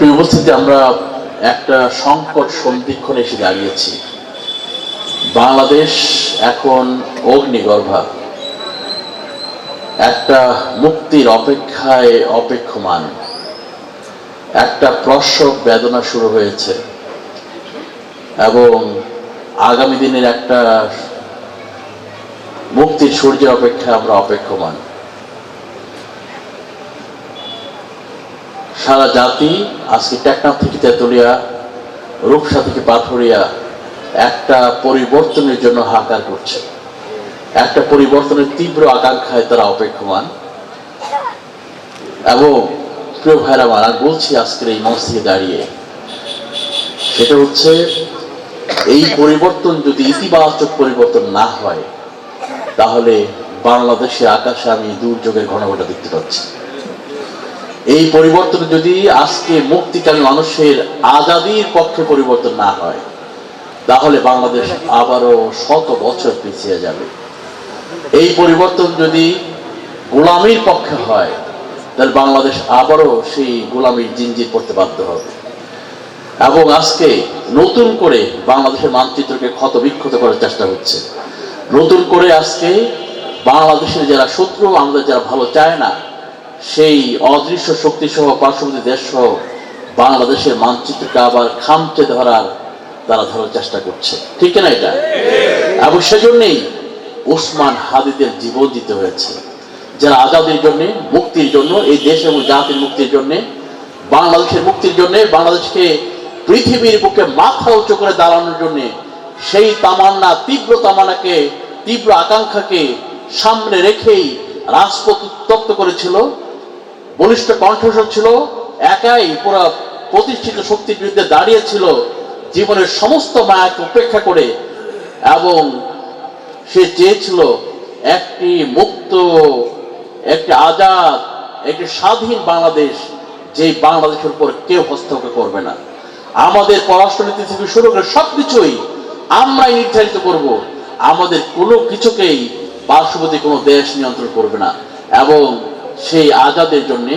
প্রিয় উপস্থিতি, আমরা একটা সংকট সন্ধিক্ষণে এসে দাঁড়িয়েছি। বাংলাদেশ এখন অগ্নিগর্ভা, একটা মুক্তির অপেক্ষায় অপেক্ষমান। একটা প্রসব বেদনা শুরু হয়েছে এবং আগামী দিনের একটা মুক্তির সূর্যের অপেক্ষায় আমরা অপেক্ষমান। সারা জাতি আজকে টেকনাফ থেকে তেতুলিয়া, রূপসা থেকে পাথুরিয়া একটা পরিবর্তনের জন্য হাহাকার করছে। একটা পরিবর্তনের তীব্র আকাঙ্ক্ষায় তারা অপেক্ষমান। এবং প্রিয় ভাইরা আমার, আমি বলছি আজকের এই মঞ্চ থেকে দাঁড়িয়ে, সেটা হচ্ছে এই পরিবর্তন যদি ইতিবাচক পরিবর্তন না হয়, তাহলে বাংলাদেশের আকাশে আমি দুর্যোগের ঘনঘটা দেখতে পাচ্ছি। এই পরিবর্তন যদি আজকে মুক্তিকামী মানুষের আজাদির পক্ষে পরিবর্তন না হয়, তাহলে বাংলাদেশ আবারও শত বছর পিছিয়ে যাবে। এই পরিবর্তন যদি গোলামির পক্ষে হয়, তাহলে বাংলাদেশ আবারও সেই গোলামির জিঞ্জির পড়তে বাধ্য হবে। এবং আজকে নতুন করে বাংলাদেশের মানচিত্রকে ক্ষত বিক্ষত করার চেষ্টা হচ্ছে। নতুন করে আজকে বাংলাদেশের যারা শত্রু, আমাদের যারা ভালো চায় না, সেই অদৃশ্য শক্তি সহ পার্শ্ববর্তী দেশ সহ বাংলাদেশের মানচিত্রকে আবার খামচে ধরার চেষ্টা করছে, ঠিক না এটা? এবং সেজন্যই ওসমান হাদিদের জীবন দিতে হয়েছে, যারা আজাদির জন্য, মুক্তির জন্য, এই দেশ এবং জাতির মুক্তির জন্য, বাংলাদেশের মুক্তির জন্য, বাংলাদেশকে পৃথিবীর বুকে মাথা উঁচু করে দাঁড়ানোর জন্য সেই তামান্না, তীব্র তামান্নাকে, তীব্র আকাঙ্ক্ষাকে সামনে রেখেই রাজপথ উত্তপ্ত করেছিল, বলিষ্ঠ কণ্ঠস্বর ছিল, একাই পুরো প্রতিষ্ঠিত শক্তির বিরুদ্ধে দাঁড়িয়েছিল, জীবনের সমস্ত মায়াকে উপেক্ষা করে। এবং সে চেয়েছিল একটি মুক্ত, একটি আজাদ, একটি স্বাধীন বাংলাদেশ, যে বাংলাদেশের উপর কেউ হস্তক্ষেপ করবে না। আমাদের পররাষ্ট্রনীতি থেকে শুরু করে সবকিছুই আমরাই নির্ধারিত করব। আমাদের কোনো কিছুকেই পার্শ্ববর্তী কোনো দেশ নিয়ন্ত্রণ করবে না। এবং সেই আজাদের জন্য,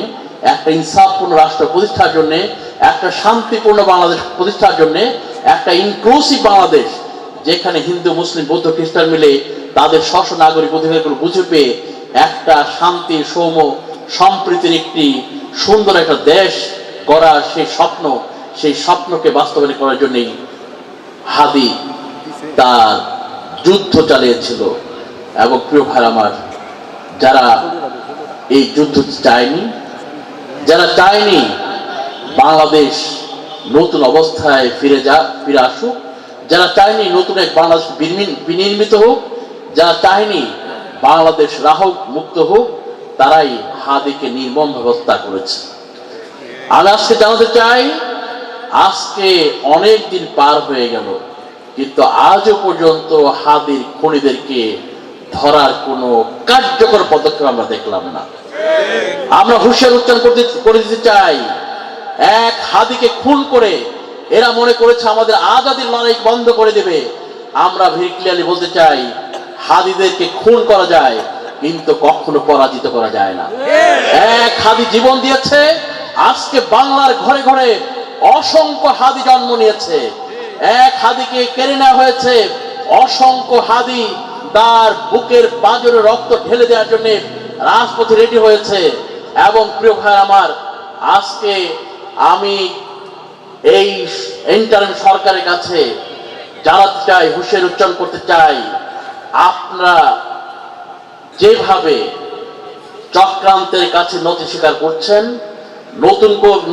একটা ইনসাফপূর্ণ রাষ্ট্র প্রতিষ্ঠার জন্য, একটা শান্তিপূর্ণ বাংলাদেশ প্রতিষ্ঠার জন্য, একটা ইনক্লুসিভ বাংলাদেশ, যেখানে হিন্দু, মুসলিম, বৌদ্ধ, খ্রিস্টান মিলে তাদের স্ব নাগরিক অধিকারগুলো বুঝে পেয়ে একটা শান্তি, সৌম্য, সম্প্রীতির একটি সুন্দর একটা দেশ গড়ার সেই স্বপ্নকে বাস্তবায়ন করার জন্যই হাদি তার যুদ্ধ চালিয়েছিল। এবং প্রিয় ভাই আমার, যারা এই যুদ্ধ চায়নি, যারা চায়নি বাংলাদেশ নতুন অবস্থায় ফিরে আসুক, যারা চায়নি নতুন এক বাংলাদেশ বিনির্মিত হোক, যারা চায়নি বাংলাদেশ রাহক মুক্ত হোক, তারাই হাদিকে নির্মমভাবে হত্যা করেছে। আমি আজকে জানাতে চাই, আজকে অনেক দিন পার হয়ে গেল, কিন্তু আজও পর্যন্ত হাদির খুনিদেরকে ধরার কোনো কার্যকর পদক্ষেপ আমরা দেখলাম না। আমরা হুঁশিয়ার উচ্চারণ করে দিতে চাই, এক হাদিকে খুন করে এরা মনে করেছে আমাদের আজাদির লড়াই বন্ধ করে দেবে। আমরা ভেরি ক্লিয়ারলি বলতে চাই, হাদিদেরকে খুন করা যায়, কিন্তু কখনো পরাজিত করা যায় না। এক হাদি জীবন দিয়েছে, আজকে বাংলার ঘরে ঘরে অসংখ্য হাদি জন্ম নিয়েছে। এক হাদিকে কেড়ে নেওয়া হয়েছে, অসংখ্য হাদি তার বুকের পাঁজরে রক্ত ঢেলে দেওয়ার জন্য রাজপথে রেডি হয়েছে। এবং প্রিয় ভাই আমার, আজকে আমি এই ইন্টারিম সরকারের কাছে জানাতে চাই, হুঁশিয়ারি উচ্চারণ করতে চাই, আপনারা যেভাবে চক্রান্তের কাছে নতি স্বীকার করছেন,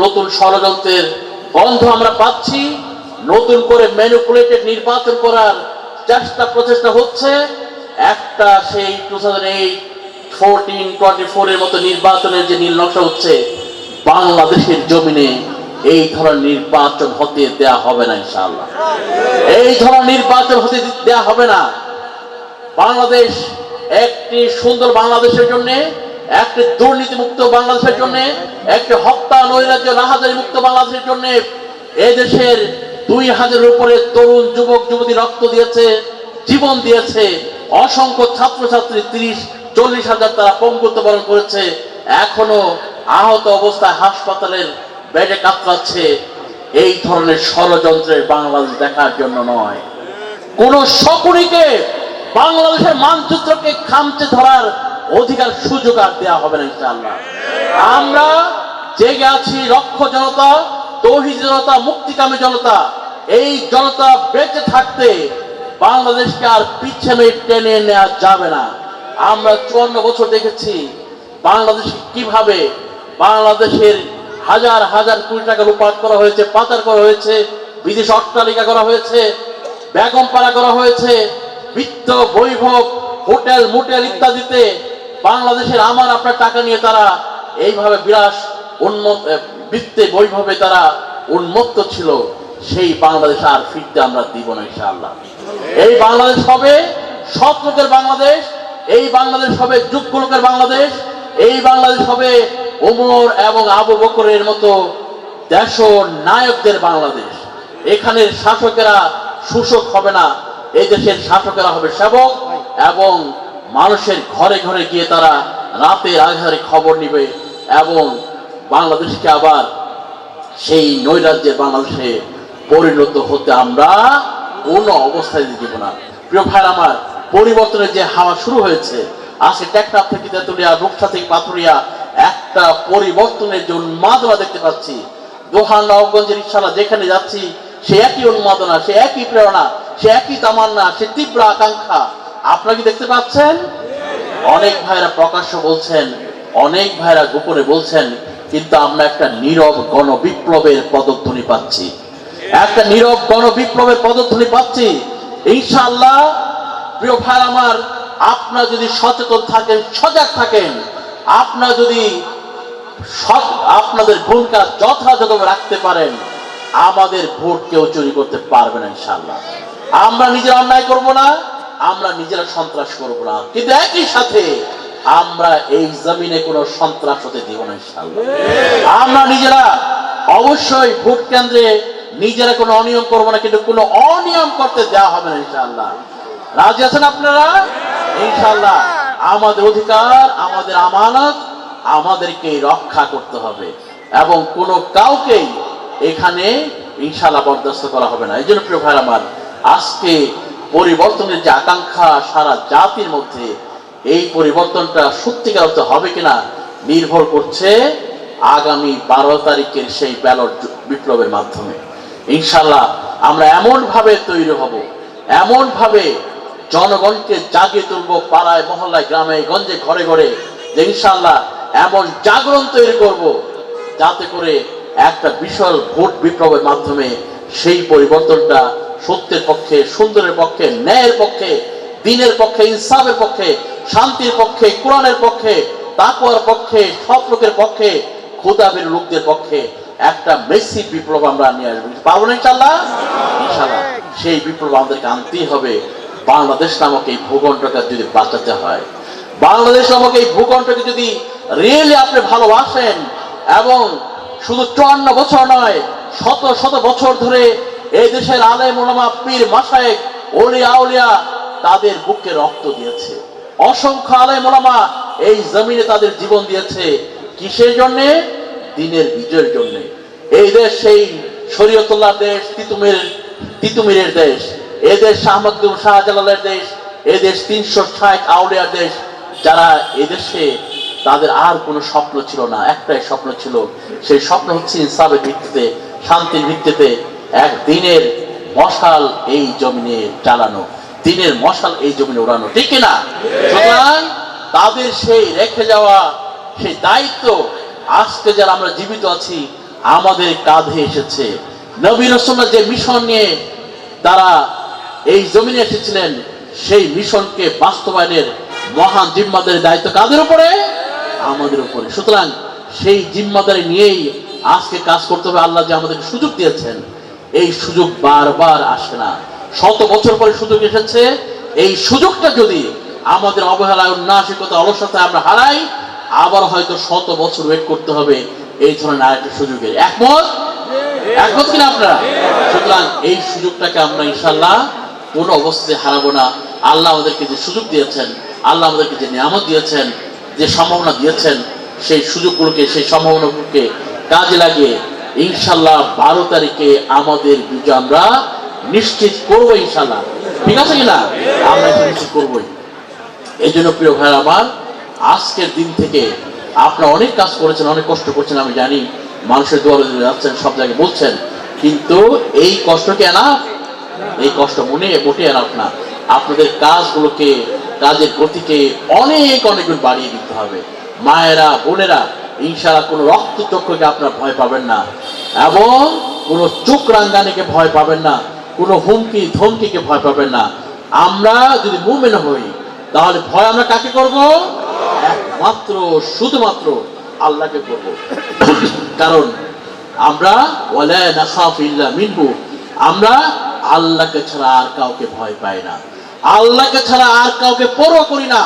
নতুন ষড়যন্ত্রের গন্ধ আমরা পাচ্ছি, নতুন করে ম্যানিপুলেটেড নির্বাচন করার প্রচেষ্টা হচ্ছে। একটা সেই 2014 এর মতো নির্বাচনের যে নীল নকশা হচ্ছে, বাংলাদেশের জমিনে এই ধরনের নির্বাচন হতে দেয়া হবে না ইনশাআল্লাহ। এই ধরনের নির্বাচন হতে দেয়া হবে না। বাংলাদেশ একটি সুন্দর বাংলাদেশের জন্য, একটি দুর্নীতিমুক্ত বাংলাদেশের জন্য, একটি হত্যা, নৈরাজ্য, রাহাজারি মুক্ত বাংলাদেশের জন্য এদেশের 2000-এর উপরে তরুণ যুবক যুবতী রক্ত দিয়েছে, জীবন দিয়েছে। অসংখ্য ছাত্রছাত্রী 30-40 হাজার তারা পঙ্গুত্ব বরণ করেছে। এখনো আহত অবস্থায় হাসপাতালের বেড়ে কাতরাচ্ছে এই ধরনের ষড়যন্ত্রের বাংলাদেশ দেখার জন্য নয়। কোন শকুনিকে বাংলাদেশের মানচিত্রকে খামচে ধরার অধিকার সুযোগ আর দেওয়া হবে না ইনশাআল্লাহ। আমরা জেগে আছি লক্ষ জনতা, তৌহিদ জনতা, মুক্তিকামী জনতা। এই জনতা বেঁচে থাকতে বাংলাদেশকে আর পিছনে টেনে নেওয়া যাবে না। আমরা 54 বছর দেখেছি বাংলাদেশ কিভাবে বাংলাদেশের হাজার হাজার কোটি টাকা লুপাট করা হয়েছে, পাচার করা হয়েছে, বিদেশ অট্টালিকা করা হয়েছে, বেগমপাড়া করা হয়েছে, বিত্ত বৈভব, হোটেল মোটেল ইত্যাদিতে বাংলাদেশের আমার আপনার টাকা নিয়ে তারা এইভাবে বিরাস বৃত্তে বৈভবে তারা উন্মত্ত ছিল। সেই বাংলাদেশ আর ফিরতে আমরা দিব না ইনশাআল্লাহ। এই বাংলাদেশ হবে সৎ লোকের বাংলাদেশ, এই বাংলাদেশ হবে যোগ্য লোকের বাংলাদেশ, এই বাংলাদেশ হবে ওমর এবং আবু বকরের মতো দেশ নায়কদের বাংলাদেশ। এখানের শাসকেরা শোষক হবে না, এই দেশের শাসকেরা হবে সেবক এবং মানুষের ঘরে ঘরে গিয়ে তারা রাতের আধারে খবর নিবে এবং বাংলাদেশকে আবার সেই নৈরাজ্যের বাংলাদেশে পরিণত হতে আমরা কোনো অবস্থায় দিব না। প্রিয় ভাই আমার, পরিবর্তনের যে হাওয়া শুরু হয়েছে, আজকে টেকনাফ থেকে তেতুলিয়া, রূপসা থেকে পাথুরিয়া, একটা পরিবর্তনের যে উন্মাদনা দেখতে পাচ্ছি। দোহান নবগঞ্জের ইনশাআল্লাহ যেখানে যাচ্ছি সে একই উন্মাদনা, সে একই প্রেরণা, সে একই তামান্না, সে তীব্র আকাঙ্ক্ষা। আপনারা কি দেখতে পাচ্ছেন? অনেক ভাইরা প্রকাশ্য বলছেন, অনেক ভাইরা গোপনে বলছেন, কিন্তু আমরা একটা নীরব গণবিপ্লবের পদধ্বনি পাচ্ছি, একটা নীরব গণবিপ্লবের পদধ্বনি পাচ্ছি। ইনশাআল্লাহ প্রিয় ভাই আমার, আপনারা যদি সচেতন থাকেন, সজাগ থাকেন, আপনারা যদি আপনাদের ভূমিকা যথাযথভাবে রাখতে পারেন, আমাদের ভোট কেউ চুরি করতে পারবে না ইনশাআল্লাহ। আমরা নিজেরা অন্যায় করব না, আমরা নিজেরা সন্ত্রাস করব না, কিন্তু একই সাথে আমরা এই জমিনে কোনো সন্ত্রাস হতে দিব না ইনশাআল্লাহ। আমরা নিজেরা অবশ্যই ভোট কেন্দ্রে নিজেরা কোনো অনিয়ম করবো না, কিন্তু কোনো অনিয়ম করতে দেওয়া হবে না ইনশাআল্লাহ। রাজি আছেন আপনারা? ইনশাআল্লাহ আমাদের অধিকার, আমাদের আমানত আমাদেরকে রক্ষা করতে হবে এবং কোনো কাউকেই এখানে ইনশাআল্লাহ বরদাস্ত করা হবে না। এই জন্য প্রিয় ভাই আমার, আজকে পরিবর্তনের যে আকাঙ্ক্ষা সারা জাতির মধ্যে, এই পরিবর্তনটা সত্যিকার অর্থে হবে কিনা নির্ভর করছে আগামী 12 তারিখের সেই ব্যালট বিপ্লবের মাধ্যমে। ইনশাআল্লাহ আমরা এমন ভাবে তৈরি হব, এমন ভাবে জনগণকে জাগিয়ে তুলবো, পাড়ায় মহল্লায়, গ্রামে গঞ্জে, ঘরে ঘরে, যে ইনশাআল্লাহ এমন জাগরণ তৈরি করব যাতে করে একটা বিশাল ভোট বিপ্লবের মাধ্যমে সেই পরিবর্তনটা সত্যের পক্ষে, সুন্দরের পক্ষে, ন্যায়ের পক্ষে, দিনের পক্ষে, ইনসাফের পক্ষে, শান্তির পক্ষে, কোরআনের পক্ষে, তাকওয়ার পক্ষে, সৎ লোকের পক্ষে, খোদাবের লোকদের পক্ষে একটা মেসি বিপ্লব আমরা নিয়ে আসবো। পারবো না ইনশাআল্লাহ? ইনশাআল্লাহ সেই বিপ্লব আমাদেরকে আনতেই হবে। বাংলাদেশ নামক এই ভূখণ্ডকে যদি বাঁচাতে হয়, বাংলাদেশ নামক এই ভূখণ্ডকে যদি রিয়েলি আপনি ভালোবাসেন এবং শুধু 54 বছর নয়, শত শত বছর ধরে এই দেশের আলেম ওলামা, পীর মাশায়েখ, ওলিয়া আউলিয়া তাদের বুকে রক্ত দিয়েছে, অসংখ্য আলেম ওলামা এই জমিনে তাদের জীবন দিয়েছে। কিসের জন্যে? দিনের বিজয়ের জন্য। এই দেশ সেই শরীয়তুল্লাহ দেশ, তিতুমিরের দেশ, এই দেশ শাহমাকদুম শাহজালালের দেশ, এই দেশ 360 আউলিয়ার দেশ, যারা এই দেশে তাদের আর কোনো স্বপ্ন ছিল না, একটাই স্বপ্ন ছিল, সেই স্বপ্ন হচ্ছে ইনসাফের ভিত্তিতে, শান্তির ভিত্তিতে এক দিনের মশাল এই জমিনে জ্বালানো, দিনের মশাল এই জমিনে উড়ানো, ঠিক কিনা? সুতরাং তাদের সেই রেখে যাওয়া সেই দায়িত্ব আজকে যারা আমরা জীবিত আছি আমাদের কাঁধে এসেছে। নবী রাসূলুল্লাহ যে মিশন নিয়ে তারা এই জমিনে এসেছিলেন, সেই মিশনকে বাস্তবায়নের মহান জিম্মাদারির দায়িত্ব কাদের উপরে? আমাদের উপরে। সুতরাং সেই জিম্মাদারি নিয়েই আজকে কাজ করতে হবে। আল্লাহ যে আমাদের সুযোগ দিয়েছেন, এই সুযোগ বারবার আসে না, শত বছর পরে সুযোগ এসেছে। এই সুযোগটা যদি আমাদের অবহেলায়, উন্নাসিকতা, অলসতায় আমরা হারাই, আবার হয়তো শত বছর ওয়েট করতে হবে এই ধরনের আরেকটা সুযোগের। একমত কিনা আপনারা? সুতরাং এই সুযোগটাকে আমরা ইনশাআল্লাহ কোনো অবস্থাতে হারাবো না। আল্লাহ আমাদেরকে যে সুযোগ দিয়েছেন, আল্লাহ আমাদেরকে যে নিয়ামত দিয়েছেন, যে সম্ভাবনা দিয়েছেন, সেই সুযোগগুলোকে, সেই সম্ভাবনাগুলোকে কাজে লাগিয়ে ইনশাল্লাহ 12 তারিখে আমাদের বিজয় আমরা নিশ্চিত করবো ইনশাল্লাহ। ঠিক আছে কিনা? আমরা এটা নিশ্চিত করবোই। এই জন্য প্রিয় ভাই আমার, আজকের দিন থেকে আপনারা অনেক কাজ করেছেন, অনেক কষ্ট করছেন, আমি জানি। মানুষের দুয়ারে দুয়ারে যাচ্ছেন, সব জায়গায় বলছেন, কিন্তু এই কষ্ট কি এনাফ? এই কষ্ট মোটে এনাফ না। আপনাদের কাজগুলোকে, কাজের গতিকে অনেক অনেক গুণ বাড়িয়ে দিতে হবে। মায়েরা, বোনেরা, ইনশাআল্লাহ কোনো রক্তচক্ষুকে আপনারা ভয় পাবেন না, এবং কোনো চোখ রাঙ্গানিকে ভয় পাবেন না, কোনো হুমকি ধমকিকে ভয় পাবেন না। আমরা যদি মুমিন হই, তাহলে ভয় আমরা কাকে করব? একমাত্র শুধুমাত্র আল্লাহকে করব। কারণ আমরা ওয়ালা নাখাফু ইল্লা মিনহু, আমরা আল্লাহকে ছাড়া আর কাউকে ভয় পাই না, আল্লাহকে ছাড়া আর কাউকে পরোয়া করি না।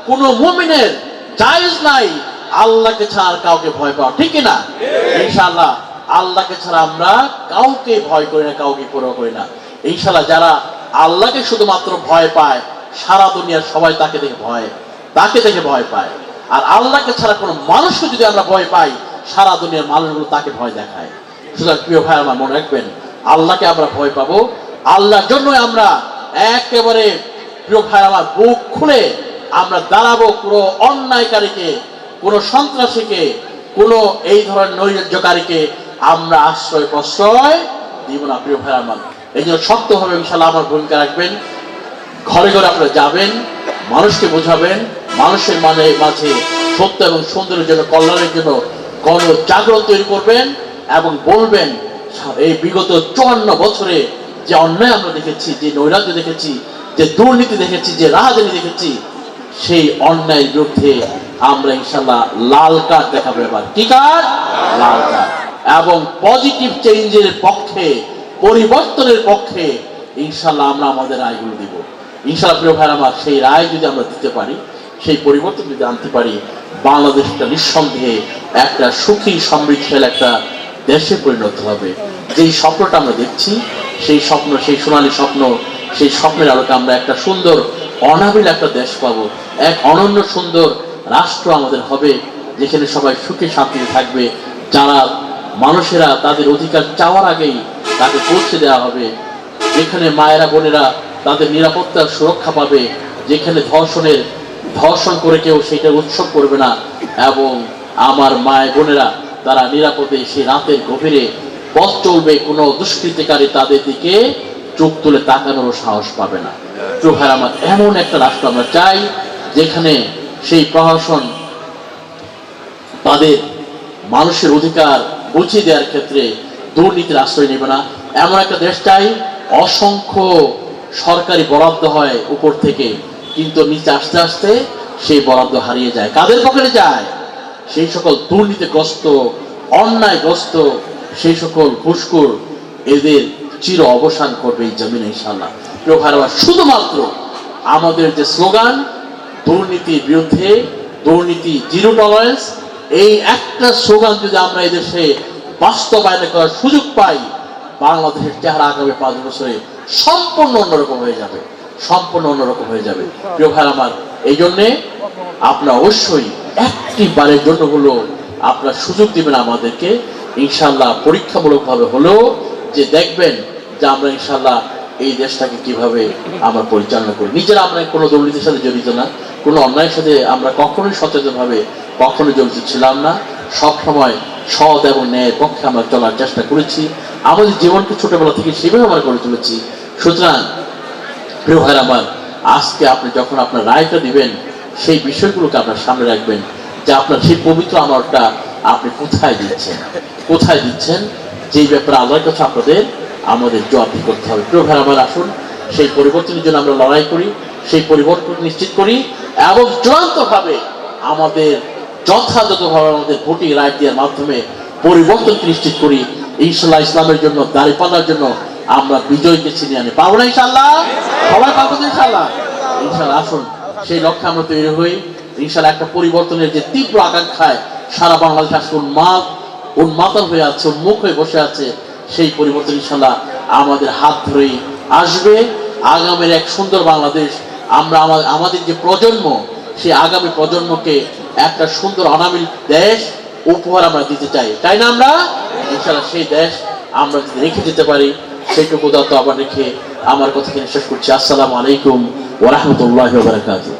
কোন মুমিনের জায়েজ নাই আল্লাহকে ছাড়া আর কাউকে ভয় পাওয়া, ঠিক না? ইনশাআল্লাহ আল্লাহকে ছাড়া আমরা কাউকে ভয় করি না, কাউকে পরোয়া করি না। ইনশাআল্লাহ যারা আল্লাহকে শুধুমাত্র ভয় পায়, সারা দুনিয়ার সবাই তাকে দেখে ভয় পায়। আর আল্লাহকে ছাড়া কোনো মানুষকে যদি আমরা ভয় পাই, সারা দুনিয়ার মানুষগুলো তাকে ভয় দেখায়। সুতরাং প্রিয় ভাই আমার, মনে রাখবেন, আল্লাহকে আমরা ভয় পাবো, আল্লাহর জন্যই আমরা একেবারে প্রিয় ভাই আমার বুক খুলে আমরা দাঁড়াবো। কোনো অন্যায়কারীকে, কোনো সন্ত্রাসীকে, কোনো এই ধরনের নৈরাজ্যকারীকে আমরা আশ্রয় প্রশ্রয় দিব না প্রিয় ভাই আমার। এই জন্য শক্তভাবে ইনশাআল্লাহ আমার ভূমিকা রাখবেন। ঘরে ঘরে আপনারা যাবেন, মানুষকে বোঝাবেন, মানুষের মাঝে সত্য এবং সুন্দরের জন্য, কল্যাণের জন্য গণজাগরণ তৈরি করবেন, এবং বলবেন এই বিগত 54 বছরে যে অন্যায় আমরা দেখেছি, যে নৈরাজ্য দেখেছি, যে দুর্নীতি দেখেছি, যে রাহাজানি দেখেছি, সেই অন্যায়ের বিরুদ্ধে আমরা ইনশাআল্লাহ লাল কার্ড দেখাবো। এবার কি কার্ড? লাল কার্ড। এবং পজিটিভ চেঞ্জের পক্ষে, পরিবর্তনের পক্ষে ইনশাআল্লাহ আমরা আমাদের রায়গুলো দিব। ইনশাআল্লাহ প্রিয় ভাই আমার, সেই রায় যদি আমরা দিতে পারি, সেই পরিবর্তন যদি আনতে পারি, বাংলাদেশটা নিঃসন্দেহে একটা সুখী সমৃদ্ধশালী একটা দেশে পরিণত হবে। যেই স্বপ্নটা আমরা দেখছি, সেই স্বপ্ন, সেই সোনালী স্বপ্ন, সেই স্বপ্নের আলোকে আমরা একটা সুন্দর অনাবিল একটা দেশ পাবো, এক অনন্য সুন্দর রাষ্ট্র আমাদের হবে, যেখানে সবাই সুখে শান্তিতে থাকবে। যারা মানুষেরা তাদের অধিকার চাওয়ার আগেই তাকে পৌঁছে দেওয়া হবে, যেখানে মায়েরা বোনেরা তাদের নিরাপত্তার সুরক্ষা পাবে, যেখানে ধর্ষণ করে কেউ সেটা উৎসব করবে না, এবং আমার মায়ের বোনেরা তারা নিরাপদে সেই রাতের গভীরে পথ চলবে, কোনো দুষ্কৃতিকারী তাদের দিকে চোখ তুলে তাকানোর সাহস পাবে না। তো ভাই আমার, এমন একটা রাষ্ট্র আমরা চাই যেখানে সেই প্রশাসন তাদের মানুষের অধিকার বুঝিয়ে দেওয়ার ক্ষেত্রে দুর্নীতির আশ্রয় নেবে না। এমন একটা দেশ চাই অসংখ্য সরকারি বরাদ্দ হয় উপর থেকে, কিন্তু নিচে আস্তে আস্তে সেই বরাদ্দ হারিয়ে যায়। কাদের পকেটে যায়? সেই সকল দুর্নীতিগ্রস্ত, অন্যায়গ্রস্ত, সেই সকল ঘুষখোর, এদের চির অবসান করবে এই জমিনে ইনশাআল্লাহ। প্রিয় ভাইরা, শুধুমাত্র আমাদের যে স্লোগান দুর্নীতির বিরুদ্ধে, দুর্নীতি জিরো টলারেন্স, এই একটা স্লোগান যদি আমরা এদেশে বাস্তবায়ন করার সুযোগ পাই, বাংলাদেশের চেহারা আগামী 5 বছরে সম্পূর্ণ অন্যরকম হয়ে যাবে, সম্পূর্ণ অন্যরকম হয়ে যাবে। প্রিয় ভাই আমার, এই জন্যে আপনারা অবশ্যই একটি বারের জন্য হলো আপনারা সুযোগ দিবেন আমাদেরকে, ইনশাআল্লাহ পরীক্ষামূলকভাবে হলেও, যে দেখবেন যে আমরা ইনশাআল্লাহ এই দেশটাকে কিভাবে আমরা পরিচালনা করি। নিজেরা আমরা কোনো দুর্নীতির সাথে জড়িত না, কোনো অন্যায়ের সাথে আমরা কখনোই সচেতনভাবে কখনো জড়িত ছিলাম না। সবসময় সৎ এবং ন্যায়ের পক্ষে আমরা চলার চেষ্টা করেছি, আমাদের জীবনকে ছোটবেলা থেকে সেভাবে আমরা করে তুলেছি। সুতরাং প্রিয় ভাই আমার, আজকে আপনি যখন আপনার রায়টা দিবেন, সেই বিষয়গুলোকে আপনার সামনে রাখবেন, যে আপনার সেই পবিত্র আমলটা আপনি কোথায় দিচ্ছেন, যেই ব্যাপারে আল্লাহর কাছে আমাদের জবাবদি করতে হবে। প্রিয় ভাই আমার, আসুন সেই পরিবর্তনের জন্য আমরা লড়াই করি, সেই পরিবর্তন নিশ্চিত করি, এবং চূড়ান্তভাবে আমাদের যথাযথভাবে আমাদের ভোটিং রাইট দেওয়ার মাধ্যমে পরিবর্তনকে নিশ্চিত করি। ইনশাআল্লাহ ইসলামের জন্য, দাঁড়িপাল্লার জন্য আমরা বিজয়কে ছিনিয়ে আনি। পাবো না ইনশাআল্লাহ? সবাই পাবো ইনশাআল্লাহ? ইনশাআল্লাহ আসুন সেই লক্ষ্যে আমরা তৈরি হই। ইনশাআল্লাহ একটা পরিবর্তনের যে তীব্র আকাঙ্ক্ষায় সারা বাংলাদেশ আজকে উন্মাতাল হয়ে আছে, উন্মুখ হয়ে বসে আছে, সেই পরিবর্তন ইনশাআল্লাহ আমাদের হাত ধরেই আসবে। আগামীর এক সুন্দর বাংলাদেশ, আমরা আমাদের যে প্রজন্ম, সেই আগামী প্রজন্মকে একটা সুন্দর অনাবিল দেশ উপহার আমরা দিতে চাই, তাই না? আমরা ইনশাআল্লাহ সেই দেশ আমরা যদি রেখে দিতে পারি, সেইটুকু দায়িত্ব আবার রেখে আমার কথা শেষ করছি। আসসালামু আলাইকুম ওয়া রাহমাতুল্লাহি ওয়া বারাকাতুহু।